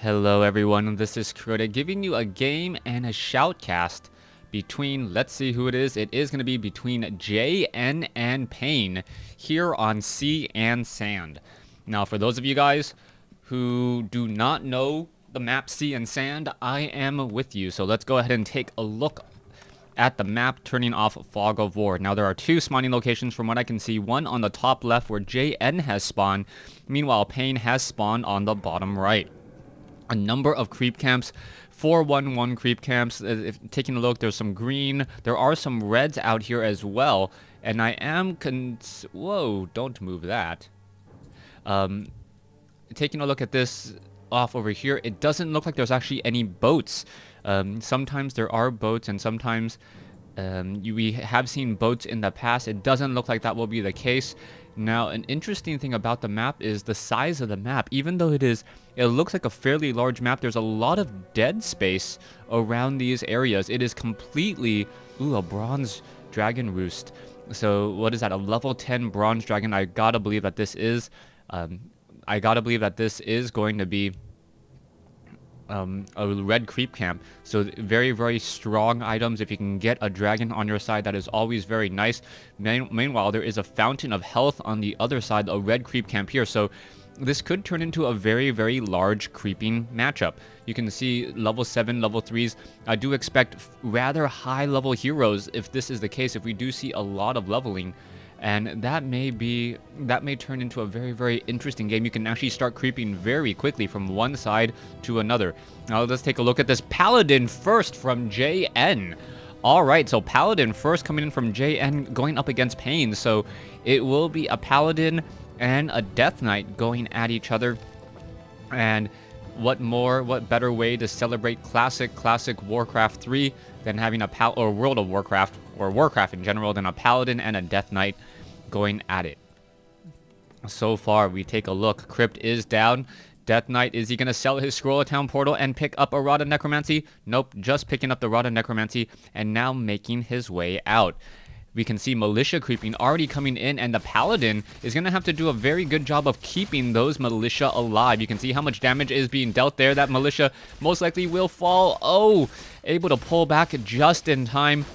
Hello everyone, this is Crota giving you a game and a shoutcast between, let's see who it is. It is going to be between JN and Pain here on Sea and Sand. Now for those of you guys who do not know the map Sea and Sand, I am with you. So let's go ahead and take a look at the map, turning off Fog of War. Now there are two spawning locations from what I can see. One on the top left where JN has spawned, meanwhile Pain has spawned on the bottom right. A number of creep camps, 411 creep camps. If taking a look, there's some green. There are some reds out here as well. And I am whoa, don't move that. Taking a look at this off over here, it doesn't look like there's actually any boats. Sometimes there are boats, and sometimes we have seen boats in the past. It doesn't look like that will be the case. Now, an interesting thing about the map is the size of the map. Even though it looks like a fairly large map, there's a lot of dead space around these areas. It is completely, a bronze dragon roost. So what is that, a level 10 bronze dragon? I gotta believe that this is going to be a red creep camp. So very, very strong items. If you can get a dragon on your side, that is always very nice. Meanwhile, there is a fountain of health on the other side, a red creep camp here. So this could turn into a very, very large creeping matchup. You can see level 7, level 3s. I do expect rather high level heroes if this is the case, if we do see a lot of leveling. And that may turn into a very, very interesting game. You can actually start creeping very quickly from one side to another. Now let's take a look at this Paladin first from JN. Alright, so Paladin first coming in from JN, going up against Pain. So it will be a Paladin and a Death Knight going at each other. And what better way to celebrate classic WarCraft 3 than having or World of Warcraft, or Warcraft in general, than a Paladin and a Death Knight going at it. So far, we take a look. Crypt is down. Death Knight, is he going to sell his Scroll of Town portal and pick up a Rod of Necromancy? Nope, just picking up the Rod of Necromancy and now making his way out. We can see militia creeping already coming in, and the Paladin is going to have to do a very good job of keeping those militia alive. You can see how much damage is being dealt there. That militia most likely will fall. Oh, able to pull back just in time.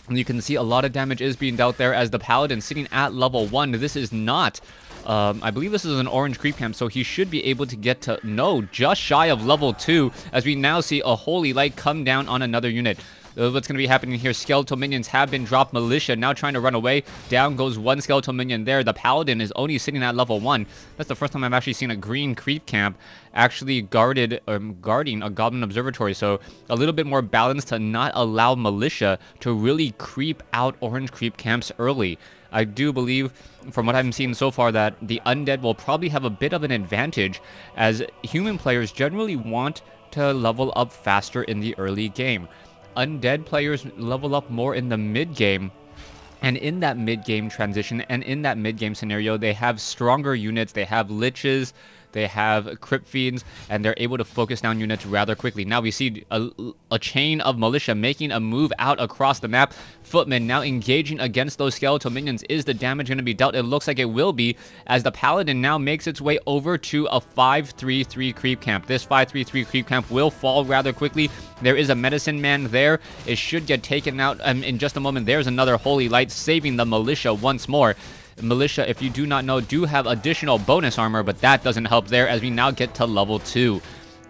And you can see a lot of damage is being dealt there as the Paladin sitting at level 1. This is not... I believe this is an orange creep camp, so he should be able to get to... No, just shy of level 2, as we now see a Holy Light come down on another unit. What's going to be happening here? Skeletal minions have been dropped. Militia now trying to run away. Down goes one skeletal minion there. The Paladin is only sitting at level 1. That's the first time I've actually seen a green creep camp actually guarding a Goblin Observatory. So a little bit more balance to not allow militia to really creep out orange creep camps early. I do believe, from what I'm seeing so far, that the Undead will probably have a bit of an advantage, as human players generally want to level up faster in the early game. Undead players level up more in the mid-game, and in that mid-game transition and in that mid-game scenario, they have stronger units, they have liches, they have crypt fiends, and they're able to focus down units rather quickly. Now we see a chain of militia making a move out across the map. Footmen now engaging against those skeletal minions. Is the damage going to be dealt? It looks like it will be, as the Paladin now makes its way over to a 5-3-3 creep camp. This 5-3-3 creep camp will fall rather quickly. There is a medicine man there. It should get taken out in just a moment. There's another Holy Light saving the militia once more. Militia, if you do not know, do have additional bonus armor, but that doesn't help there as we now get to level 2.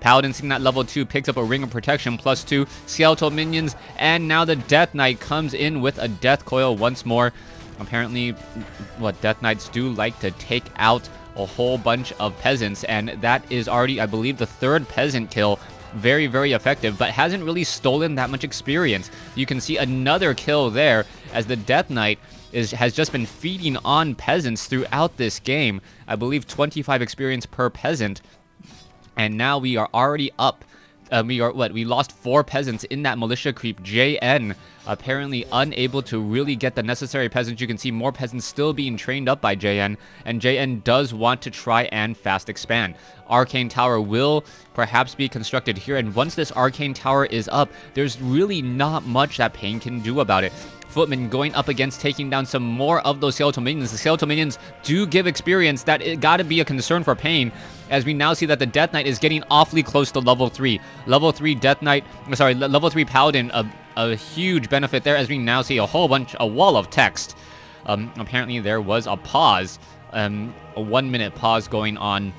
Paladin sitting at level 2 picks up a Ring of Protection +2, skeletal minions, and now the Death Knight comes in with a Death Coil once more. Apparently, what Death Knights do like to take out a whole bunch of peasants, and that is already, I believe, the 3rd peasant kill. Very, very effective, but hasn't really stolen that much experience. You can see another kill there as the Death Knight has just been feeding on peasants throughout this game. I believe 25 experience per peasant. And now we are already up. We lost 4 peasants in that militia creep. JN apparently unable to really get the necessary peasants. You can see more peasants still being trained up by JN, and JN does want to try and fast expand. Arcane Tower will perhaps be constructed here, and once this Arcane Tower is up, there's really not much that Pain can do about it. Footman going up against taking down some more of those skeletal minions. The skeletal minions do give experience. That it gotta be a concern for Pain, as we now see that the Death Knight is getting awfully close to level 3. Level 3 Death Knight, sorry, level 3 Paladin, a huge benefit there, as we now see a wall of text. Apparently there was a pause, a 1 minute pause going on.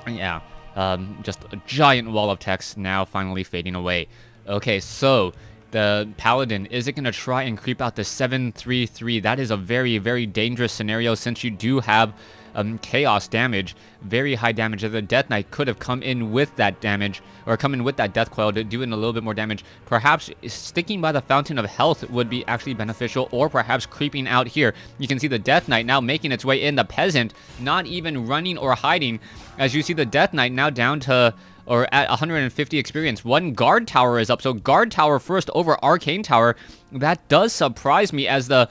Yeah, just a giant wall of text now finally fading away. Okay, so the Paladin, is it going to try and creep out the 733? That is a very, very dangerous scenario, since you do have chaos damage, very high damage. The Death Knight could have come in with that damage, or come in with that Death Coil to do a little bit more damage. Perhaps sticking by the Fountain of Health would be actually beneficial, or perhaps creeping out here. You can see the Death Knight now making its way in. The Peasant not even running or hiding, as you see the Death Knight now down to, or at 150 experience. One Guard Tower is up, so Guard Tower first over Arcane Tower. That does surprise me, as the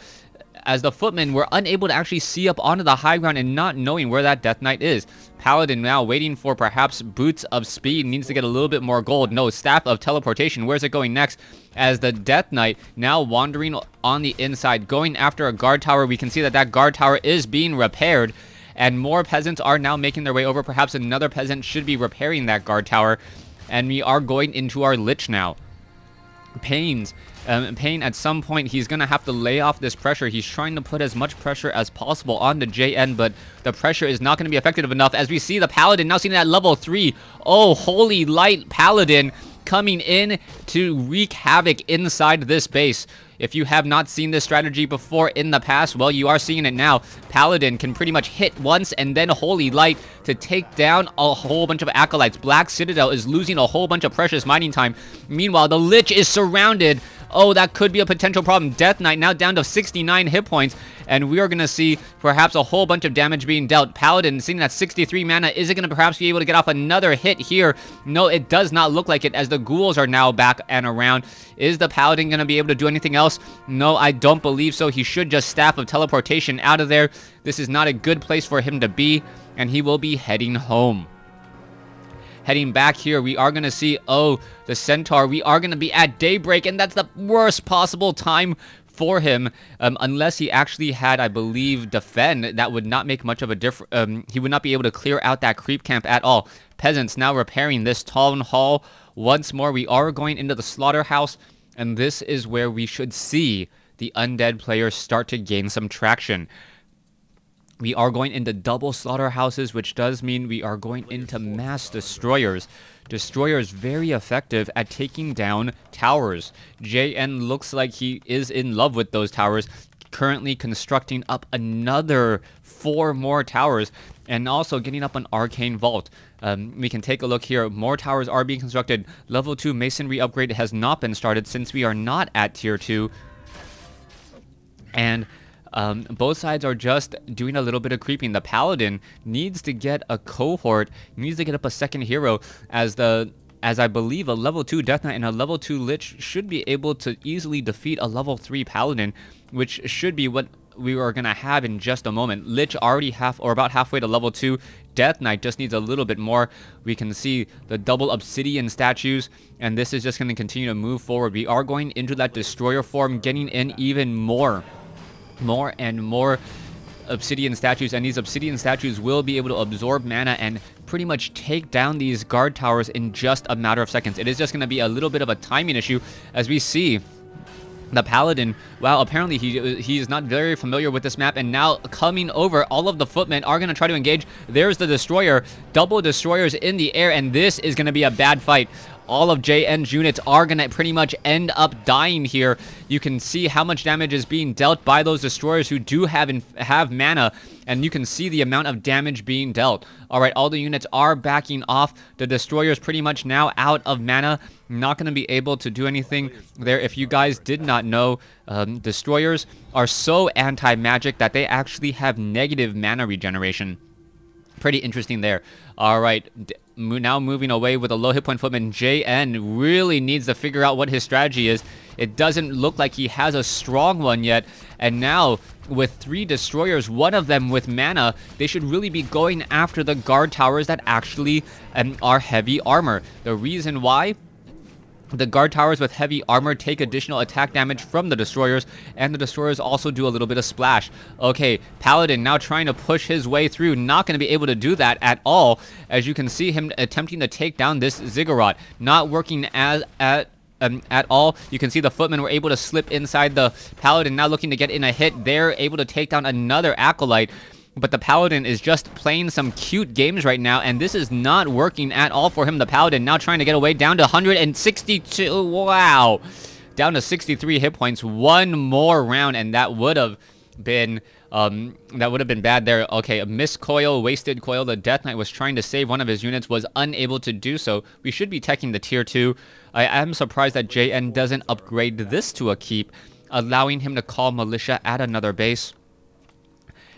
Footmen were unable to actually see up onto the high ground and not knowing where that Death Knight is. Paladin now waiting for perhaps Boots of Speed, needs to get a little bit more gold. No, Staff of Teleportation, where's it going next? As the Death Knight now wandering on the inside, going after a Guard Tower. We can see that that Guard Tower is being repaired, and more peasants are now making their way over. Perhaps another peasant should be repairing that Guard Tower, and we are going into our Lich now. Pain, at some point, he's going to have to lay off this pressure. He's trying to put as much pressure as possible on the JN, but the pressure is not going to be effective enough, as we see the Paladin now seen at level 3. Oh, Holy Light Paladin coming in to wreak havoc inside this base. If you have not seen this strategy before in the past, well, you are seeing it now. Paladin can pretty much hit once and then Holy Light to take down a whole bunch of Acolytes. Black Citadel is losing a whole bunch of precious mining time. Meanwhile, the Lich is surrounded. Oh, that could be a potential problem. Death Knight now down to 69 hit points, and we are going to see perhaps a whole bunch of damage being dealt. Paladin sitting at 63 mana. Is it going to perhaps be able to get off another hit here? No, it does not look like it, as the ghouls are now back and around. Is the Paladin going to be able to do anything else? No, I don't believe so. He should just Staff of Teleportation out of there. This is not a good place for him to be, and he will be heading home. Heading back here, we are going to see, oh, the Centaur. We are going to be at daybreak, and that's the worst possible time for him, unless he actually had, I believe, defend. That would not make much of a difference. He would not be able to clear out that creep camp at all. Peasants now repairing this town hall. Once more, we are going into the slaughterhouse, and this is where we should see the undead players start to gain some traction. We are going into double slaughterhouses, which does mean we are going into mass destroyers. Destroyers very effective at taking down towers. JN looks like he is in love with those towers, currently constructing up another 4 more towers, and also getting up an arcane vault. We can take a look here. More towers are being constructed. Level 2 masonry upgrade has not been started, since we are not at tier 2. And both sides are just doing a little bit of creeping. The Paladin needs to get a cohort, needs to get up a second hero, as I believe a level 2 Death Knight and a level 2 Lich should be able to easily defeat a level 3 Paladin, which should be what we are going to have in just a moment. Lich already about halfway to level 2. Death Knight just needs a little bit more. We can see the double obsidian statues, and this is just going to continue to move forward. We are going into that destroyer form, getting in even more and more obsidian statues, and these obsidian statues will be able to absorb mana and pretty much take down these guard towers in just a matter of seconds. It is just going to be a little bit of a timing issue, as we see the Paladin. Wow, apparently he is not very familiar with this map, and now coming over, all of the footmen are going to try to engage. There's the destroyer, double destroyers in the air, and this is going to be a bad fight. All of JN's units are going to pretty much end up dying here. You can see how much damage is being dealt by those destroyers who do have mana, and you can see the amount of damage being dealt. All right, all the units are backing off. The destroyers pretty much now out of mana. Not going to be able to do anything there. If you guys did not know, destroyers are so anti-magic that they actually have negative mana regeneration. Pretty interesting there. All right, now moving away with a low hit point footman. JN really needs to figure out what his strategy is. It doesn't look like he has a strong one yet. And now, with 3 destroyers, one of them with mana, they should really be going after the guard towers that actually are heavy armor. The reason why? The guard towers with heavy armor take additional attack damage from the destroyers, and the destroyers also do a little bit of splash. Okay, Paladin now trying to push his way through, not going to be able to do that at all, as you can see him attempting to take down this Ziggurat. Not working at all. You can see the footmen were able to slip inside the Paladin, now looking to get in a hit. They're able to take down another Acolyte. But the Paladin is just playing some cute games right now, and this is not working at all for him. The Paladin now trying to get away, down to 162. Wow. Down to 63 hit points. One more round, and that would have been bad there. Okay, a missed coil, wasted coil. The Death Knight was trying to save one of his units, was unable to do so. We should be teching the tier 2. I am surprised that JN doesn't upgrade this to a keep, allowing him to call militia at another base.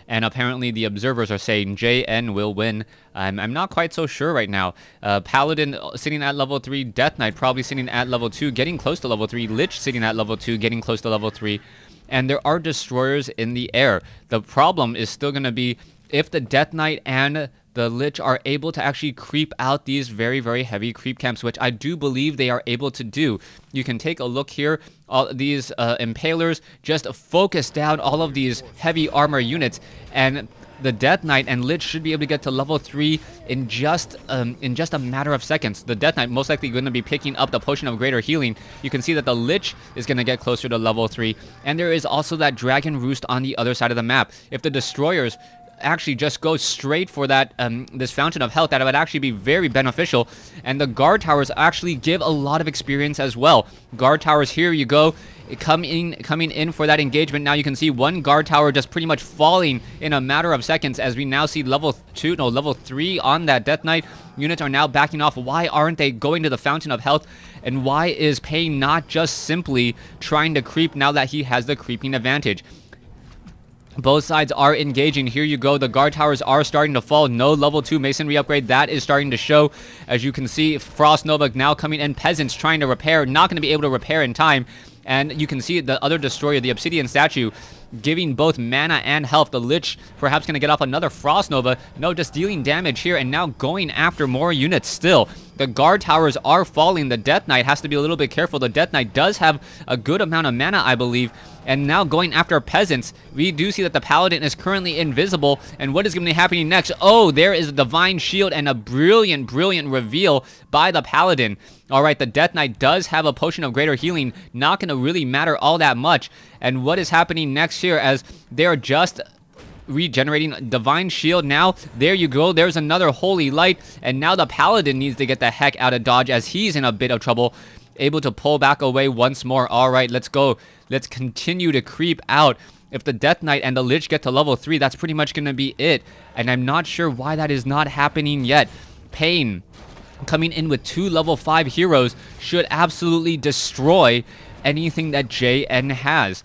And apparently the observers are saying JN will win. I'm not quite so sure right now. Paladin sitting at level 3. Death Knight probably sitting at level 2, getting close to level 3. Lich sitting at level 2, getting close to level 3. And there are destroyers in the air. The problem is still going to be if the Death Knight and the Lich are able to actually creep out these very, very heavy creep camps, which I do believe they are able to do. You can take a look here. All these Impalers just focus down all of these heavy armor units, and the Death Knight and Lich should be able to get to level 3 in just a matter of seconds. The Death Knight most likely going to be picking up the Potion of Greater Healing. You can see that the Lich is going to get closer to level 3, and there is also that Dragon Roost on the other side of the map. If the Destroyers actually just go straight for that this Fountain of Health, that would actually be very beneficial. And the guard towers actually give a lot of experience as well. Guard towers, here you go, coming in for that engagement. Now you can see one guard tower just pretty much falling in a matter of seconds, as we now see level 3 on that Death Knight. Units are now backing off. Why aren't they going to the Fountain of Health? And why is Pain not just simply trying to creep now that he has the creeping advantage? Both sides are engaging. Here you go. The guard towers are starting to fall. No level 2 masonry upgrade. That is starting to show. As you can see, Frost Nova now coming in. Peasants trying to repair. Not going to be able to repair in time. And you can see the other destroyer, the Obsidian Statue, giving both mana and health. The Lich perhaps going to get off another Frost Nova. No, just dealing damage here and now going after more units still. The guard towers are falling. The Death Knight has to be a little bit careful. The Death Knight does have a good amount of mana, I believe. And now going after peasants, we do see that the Paladin is currently invisible. And what is going to be happening next? Oh, there is a Divine Shield and a brilliant, brilliant reveal by the Paladin. Alright, the Death Knight does have a Potion of Greater Healing. Not going to really matter all that much. And what is happening next here, as they're just regenerating Divine Shield now. There you go. There's another Holy Light. And now the Paladin needs to get the heck out of dodge, as he's in a bit of trouble. Able to pull back away once more. Alright, let's go. Let's continue to creep out. If the Death Knight and the Lich get to level 3, that's pretty much going to be it. And I'm not sure why that is not happening yet. Pain coming in with 2 level 5 heroes should absolutely destroy anything that JN has.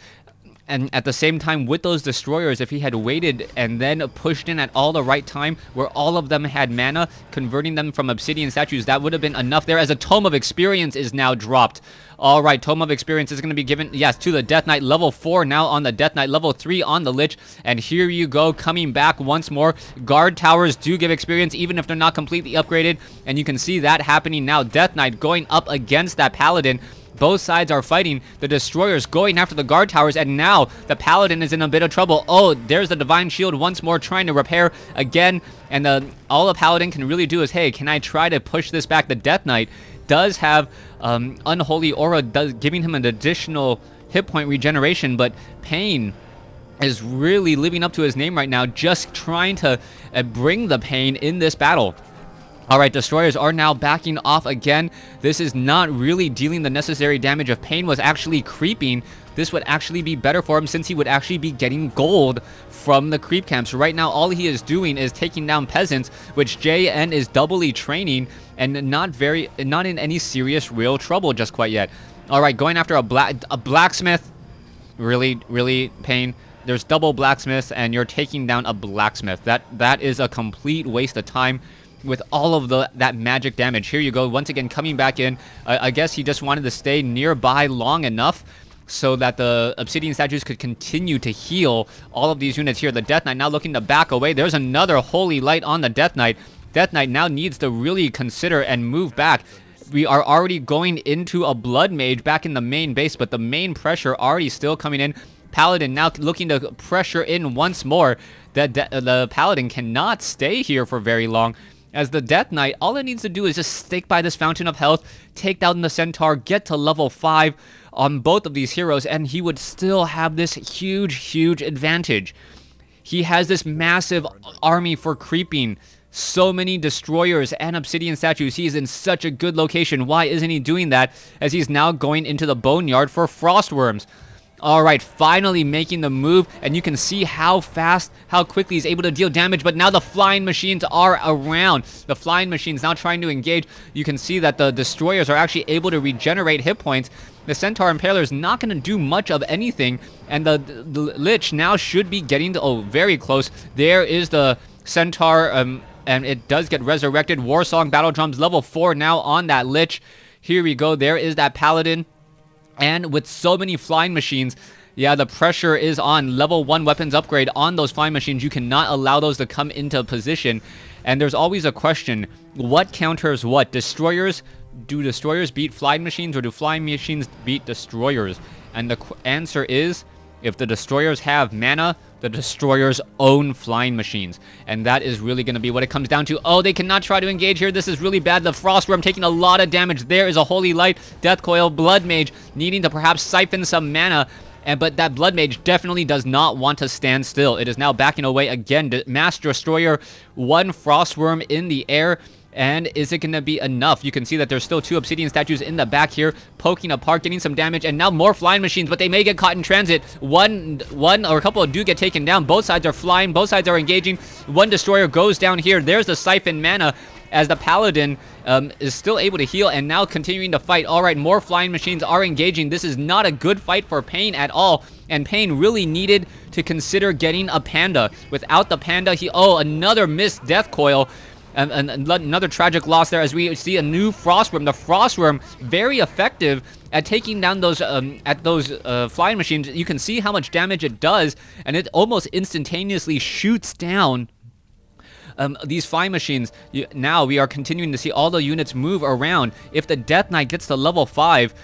And at the same time, with those destroyers, if he had waited and then pushed in at all the right time, where all of them had mana, converting them from Obsidian Statues, that would have been enough there, as a Tome of Experience is now dropped. Alright, Tome of Experience is going to be given, yes, to the Death Knight. Level 4 now on the Death Knight, level 3 on the Lich. And here you go, coming back once more. Guard towers do give experience, even if they're not completely upgraded. And you can see that happening now. Death Knight going up against that Paladin. Both sides are fighting. The destroyers going after the guard towers, and now the Paladin is in a bit of trouble. Oh, there's the Divine Shield once more, trying to repair again. And all the Paladin can really do is, hey, can I try to push this back? The Death Knight does have Unholy Aura, giving him an additional hit point regeneration, but Pain is really living up to his name right now, just trying to bring the pain in this battle. Alright, destroyers are now backing off again. This is not really dealing the necessary damage. If Pain was actually creeping, this would actually be better for him, since he would actually be getting gold from the creep camps. Right now, all he is doing is taking down peasants, which JN is doubly training and not in any serious real trouble just quite yet. Alright, going after a blacksmith. Really, Pain. There's double blacksmiths and you're taking down a blacksmith. That is a complete waste of time. with all of that magic damage. Here you go, once again coming back in. I guess he just wanted to stay nearby long enough so that the obsidian statues could continue to heal all of these units here. The Death Knight now looking to back away. There's another Holy Light on the Death Knight. Death Knight now needs to really consider and move back. We are already going into a Blood Mage back in the main base, but the main pressure already still coming in. Paladin now looking to pressure in once more. The Paladin cannot stay here for very long, as the Death Knight, all it needs to do is just stick by this Fountain of Health, take down the Centaur, get to level 5 on both of these heroes, and he would still have this huge advantage. He has this massive army for creeping. So many destroyers and obsidian statues. He's in such a good location. Why isn't he doing that, as he's now going into the boneyard for frostworms? Alright, finally making the move, and you can see how fast, how quickly he's able to deal damage, but now the flying machines are around. The flying machines now trying to engage. You can see that the destroyers are actually able to regenerate hit points. The Centaur Impaler is not going to do much of anything, and the Lich now should be getting to, oh, very close. There is the Centaur, and it does get resurrected. Warsong Battle Drums level 4 now on that Lich. Here we go, there is that Paladin. And with so many flying machines, yeah, the pressure is on. Level 1 weapons upgrade on those flying machines. You cannot allow those to come into position. And there's always a question, what counters what? Destroyers? Do destroyers beat flying machines, or do flying machines beat destroyers? And the answer is, if the destroyers have mana, the destroyers own flying machines. And that is really going to be what it comes down to. Oh, they cannot try to engage here. This is really bad. The Frostworm taking a lot of damage. There is a Holy Light, Death Coil, Blood Mage needing to perhaps siphon some mana. But that Blood Mage definitely does not want to stand still. It is now backing away again. Mass Destroyer, 1 Frostworm in the air. And is it going to be enough? You can see that there's still 2 obsidian statues in the back here, poking apart, getting some damage, and now more flying machines, but they may get caught in transit. One or a couple do get taken down. Both sides are flying. Both sides are engaging. 1 destroyer goes down here. There's the siphon mana, as the Paladin is still able to heal and now continuing to fight. All right, more flying machines are engaging. This is not a good fight for Pain at all, and Pain really needed to consider getting a Panda. Without the Panda, oh, another missed Death Coil. And another tragic loss there, as we see a new Frostworm. The Frostworm, very effective at taking down those flying machines. You can see how much damage it does, and it almost instantaneously shoots down these flying machines. Now we are continuing to see all the units move around. If the Death Knight gets to level 5,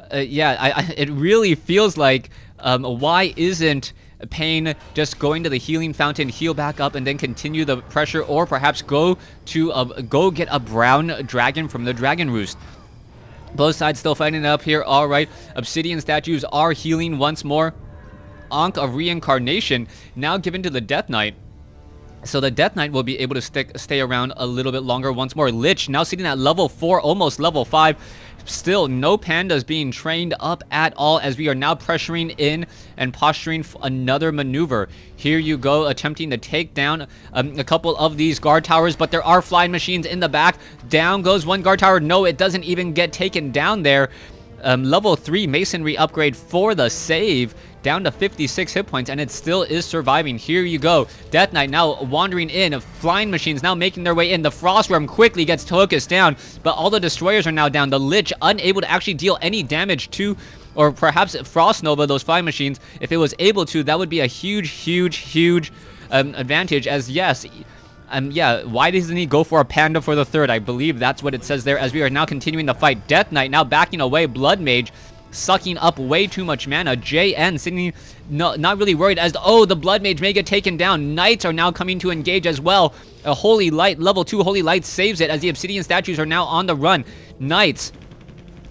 it really feels like, why isn't Pain just going to the healing fountain, heal back up, and then continue the pressure, or perhaps go get a brown dragon from the Dragon Roost? Both sides still fighting it up here. All right, obsidian statues are healing once more. Ankh of Reincarnation now given to the Death Knight. So the Death Knight will be able to stay around a little bit longer once more. Lich now sitting at level 4, almost level 5. Still no pandas being trained up at all, as we are now pressuring in and posturing another maneuver. Here you go, attempting to take down a couple of these guard towers, but there are flying machines in the back. Down goes 1 guard tower. No, it doesn't even get taken down there. Level 3 masonry upgrade for the save, down to 56 hit points, and it still is surviving. Here you go, Death Knight now wandering in, flying machines now making their way in. The Frostworm quickly gets focused down, but all the destroyers are now down. The Lich unable to actually deal any damage to, or perhaps Frost Nova those flying machines. If it was able to, that would be a huge advantage, as yes, yeah, why doesn't he go for a Panda for the 3rd? I believe that's what it says there, as we are now continuing to fight. Death Knight now backing away. Blood Mage sucking up way too much mana. JN sitting, not really worried, as, oh, the Blood Mage may get taken down. Knights are now coming to engage as well. A Holy Light, level 2 Holy Light saves it, as the obsidian statues are now on the run. Knights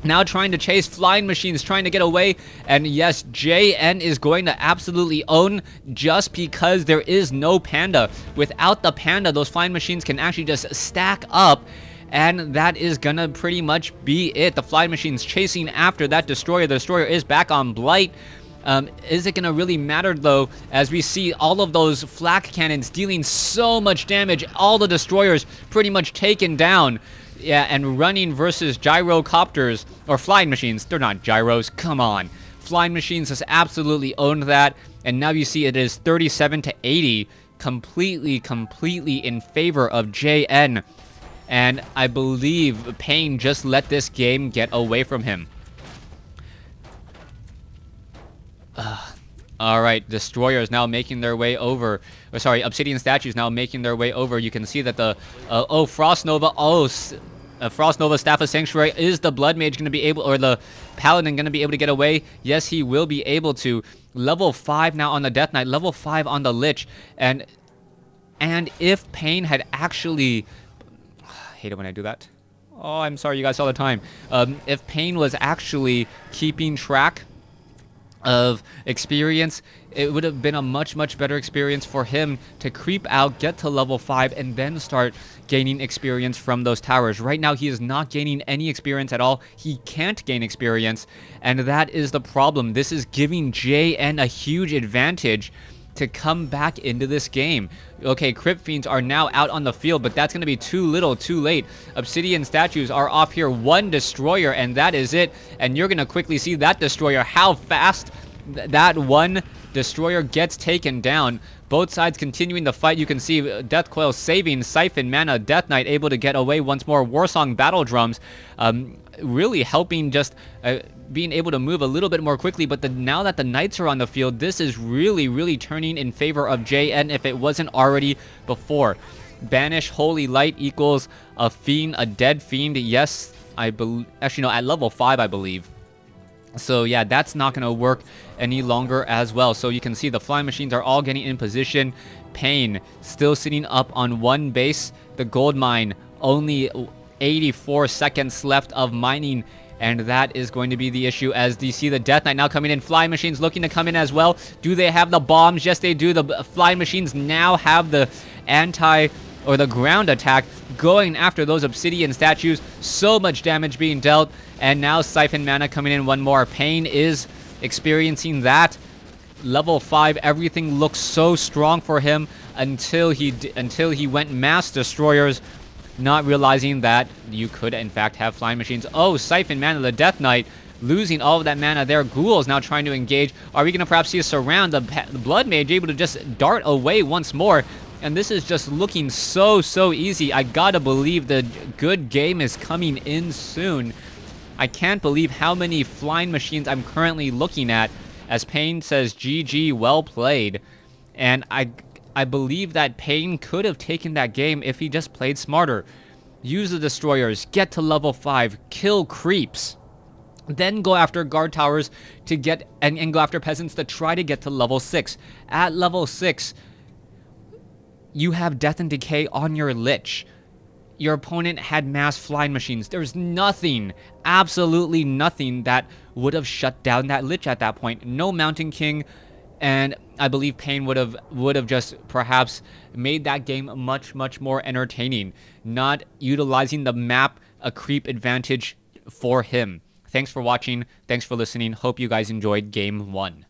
now trying to chase flying machines, trying to get away. And yes, JN is going to absolutely own, just because there is no Panda. Without the Panda, those flying machines can actually just stack up, and that is gonna pretty much be it. The flying machines chasing after that destroyer. The destroyer is back on Blight. Is it gonna really matter though, as we see all of those flak cannons dealing so much damage, all the destroyers pretty much taken down. Yeah, and running versus gyrocopters, or flying machines. They're not gyros, come on. Flying machines has absolutely owned that, and now you see it is 37 to 80, completely in favor of JN. And I believe Pain just let this game get away from him. Alright, Destroyers now making their way over. Or sorry, Obsidian Statues now making their way over. You can see that the... Frost Nova... Frost Nova Staff of Sanctuary. Is the Blood Mage going to be able... Or the Paladin going to be able to get away? Yes, he will be able to. Level 5 now on the Death Knight. Level 5 on the Lich. And if Pain had actually... I hate it when I do that. Oh, I'm sorry you guys all the time. If Pain was actually keeping track of experience, it would have been a much better experience for him to creep out, get to level 5, and then start gaining experience from those towers. Right now he is not gaining any experience at all. He can't gain experience, and that is the problem. This is giving JN a huge advantage to come back into this game. Okay, Crypt Fiends are now out on the field, but that's going to be too little, too late. Obsidian Statues are off here. One Destroyer, and that is it. And you're going to quickly see that Destroyer, how fast that one Destroyer gets taken down. Both sides continuing the fight. You can see Death Coil saving Siphon Mana. Death Knight able to get away once more. Warsong Battle Drums really helping just... being able to move a little bit more quickly, but now that the Knights are on the field, this is really turning in favor of JN if it wasn't already before. Banish Holy Light equals a Fiend, a Dead Fiend. Yes, I believe... Actually, no, at level 5, I believe. So, yeah, that's not going to work any longer as well. So, you can see the Flying Machines are all getting in position. Pain still sitting up on one base. The Gold Mine, only 84 seconds left of mining. And that is going to be the issue as you see the Death Knight now coming in. Flying Machines looking to come in as well. Do they have the bombs? Yes, they do. The Flying Machines now have the the ground attack going after those Obsidian Statues. So much damage being dealt. And now Siphon Mana coming in one more. Pain is experiencing that. Level 5, everything looks so strong for him until he went Mass Destroyers. Not realizing that you could, in fact, have Flying Machines. Oh, Siphon Mana, the Death Knight, losing all of that mana there. Ghouls now trying to engage. Are we going to perhaps see a surround? The Blood Mage able to just dart away once more. And this is just looking so easy. I gotta believe the good game is coming in soon. I can't believe how many Flying Machines I'm currently looking at. As Pain says, GG, well played. And I believe that Pain could have taken that game if he just played smarter. Use the Destroyers, get to level 5, kill creeps, then go after guard towers to get and go after peasants to try to get to level 6. At level 6, you have Death and Decay on your Lich. Your opponent had mass Flying Machines. There's nothing, absolutely nothing that would have shut down that Lich at that point. No Mountain King. And I believe Pain would have just perhaps made that game much more entertaining, not utilizing the map a creep advantage for him. Thanks for watching. Thanks for listening. Hope you guys enjoyed Game 1.